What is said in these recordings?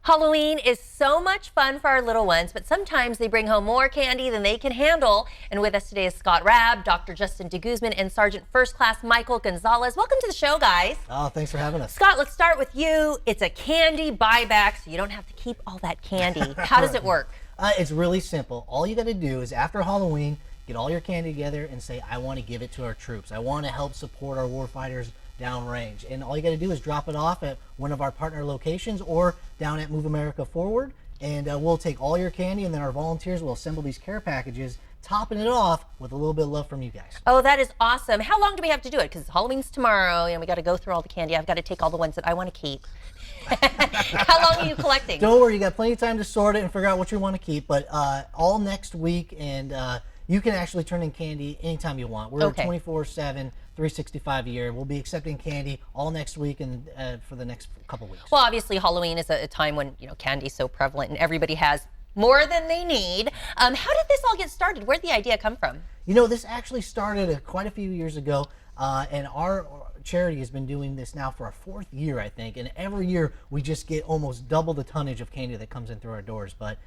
Halloween is so much fun for our little ones, but sometimes they bring home more candy than they can handle. And with us today is Scott Rabb, Dr. Justin de Guzman, and Sergeant First Class Michael Gonzalez. Welcome to the show, guys. Oh, thanks for having us. Scott, let's start with you. It's a candy buyback, so you don't have to keep all that candy. How does it work? It's really simple. All you got to do is after Halloween, get all your candy together and say, I want to give it to our troops. I want to help support our warfighters downrange. And all you got to do is drop it off at one of our partner locations or down at Move America Forward. And we'll take all your candy, and then our volunteers will assemble these care packages, topping it off with a little bit of love from you guys. Oh, that is awesome. How long do we have to do it? Because Halloween's tomorrow, and we got to go through all the candy. I've got to take all the ones that I want to keep. How long are you collecting? Don't worry, you got plenty of time to sort it and figure out what you want to keep, but all next week, and you can actually turn in candy anytime you want. We're 24/7, 365 a year. We'll be accepting candy all next week and for the next couple weeks. Well, obviously Halloween is a time when candy's so prevalent and everybody has more than they need. How did this all get started? Where did the idea come from? This actually started quite a few years ago, and our charity has been doing this now for our 4th year, I think, and every year we just get almost double the tonnage of candy that comes in through our doors. But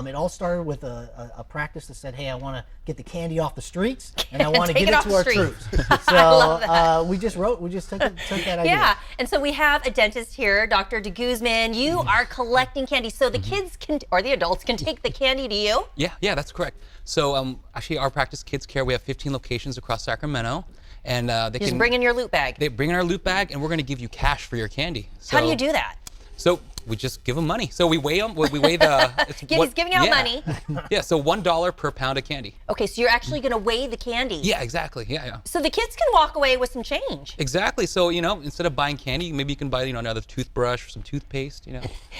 it all started with a practice that said, hey, I want to get the candy off the streets, and I want to give it to our troops. So we just took that idea. Yeah, and so we have a dentist here, Dr. de Guzman. You are collecting candy, so the kids can, or the adults can take the candy to you? Yeah, that's correct. So actually our practice, Kids Care, we have 15 locations across Sacramento. And they just bring in your loot bag. They bring in our loot bag, and we're going to give you cash for your candy. So, how do you do that? So we just give them money. So we weigh them. We weigh the. He's giving out money. Yeah. So $1 per pound of candy. Okay, so you're actually going to weigh the candy. Yeah, exactly. Yeah. So the kids can walk away with some change. Exactly. So instead of buying candy, maybe you can buy another toothbrush or some toothpaste.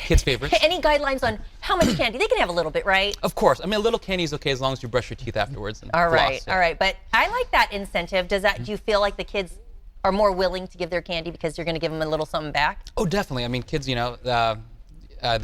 Kids' favorites. Any guidelines on how much candy? They can have a little bit, right? Of course. I mean, a little candy is okay as long as you brush your teeth afterwards. And all right. floss, yeah. All right. But I like that incentive. Do you feel like the kids are more willing to give their candy because you're going to give them a little something back? Oh, definitely. I mean, kids, they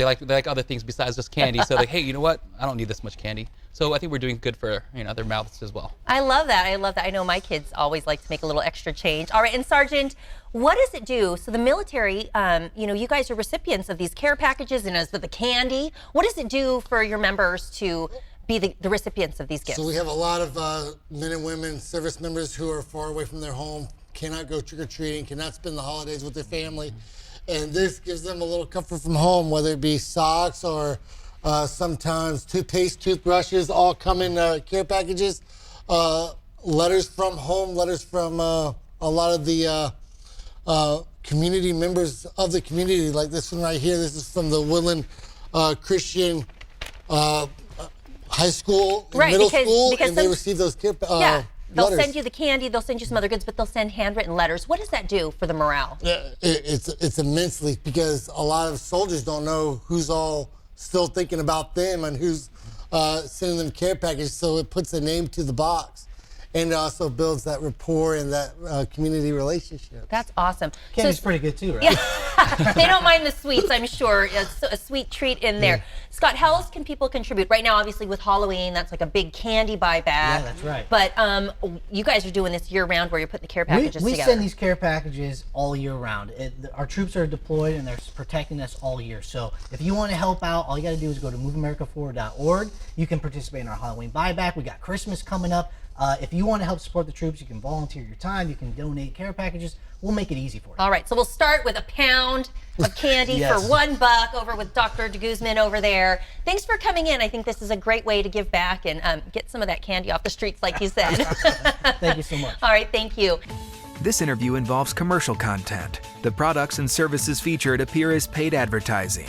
like other things besides just candy. So hey, you know what? I don't need this much candy. So I think we're doing good for their mouths as well. I love that. I know my kids always like to make a little extra change. All right, and Sergeant, what does it do? So the military, you guys are recipients of these care packages and as with the candy. What does it do for your members to be the recipients of these gifts? So we have a lot of men and women, service members who are far away from their home, cannot go trick-or-treating, cannot spend the holidays with their family. And this gives them a little comfort from home, whether it be socks or sometimes toothpaste, toothbrushes, all come in care packages. Letters from home, letters from a lot of the community members of the community, like this one right here. This is from the Woodland Christian High School, and middle school, and they receive those care packages. They'll send you the candy, they'll send you some other goods, but they'll send handwritten letters. What does that do for the morale? It's immensely, because a lot of soldiers don't know who's all still thinking about them and who's sending them care packages, so it puts a name to the box. And it also builds that rapport and that community relationship. That's awesome. Candy's pretty good too, right? Yeah. They don't mind the sweets, I'm sure. It's a sweet treat in there. Yeah. Scott, how else can people contribute? Right now, obviously, with Halloween, that's like a big candy buyback. Yeah, that's right. But you guys are doing this year-round where you're putting the care packages we together. Send these care packages all year round. Our troops are deployed, and they're protecting us all year. So if you want to help out, all you got to do is go to moveamericaforward.org. You can participate in our Halloween buyback. We got Christmas coming up. If you want to help support the troops, you can volunteer your time, you can donate care packages. We'll make it easy for you. All right, so we'll start with a pound of candy for $1 over with Dr. de Guzman over there. Thanks for coming in. I think this is a great way to give back and get some of that candy off the streets, like you said. Thank you so much. All right, thank you. This interview involves commercial content. The products and services featured appear as paid advertising.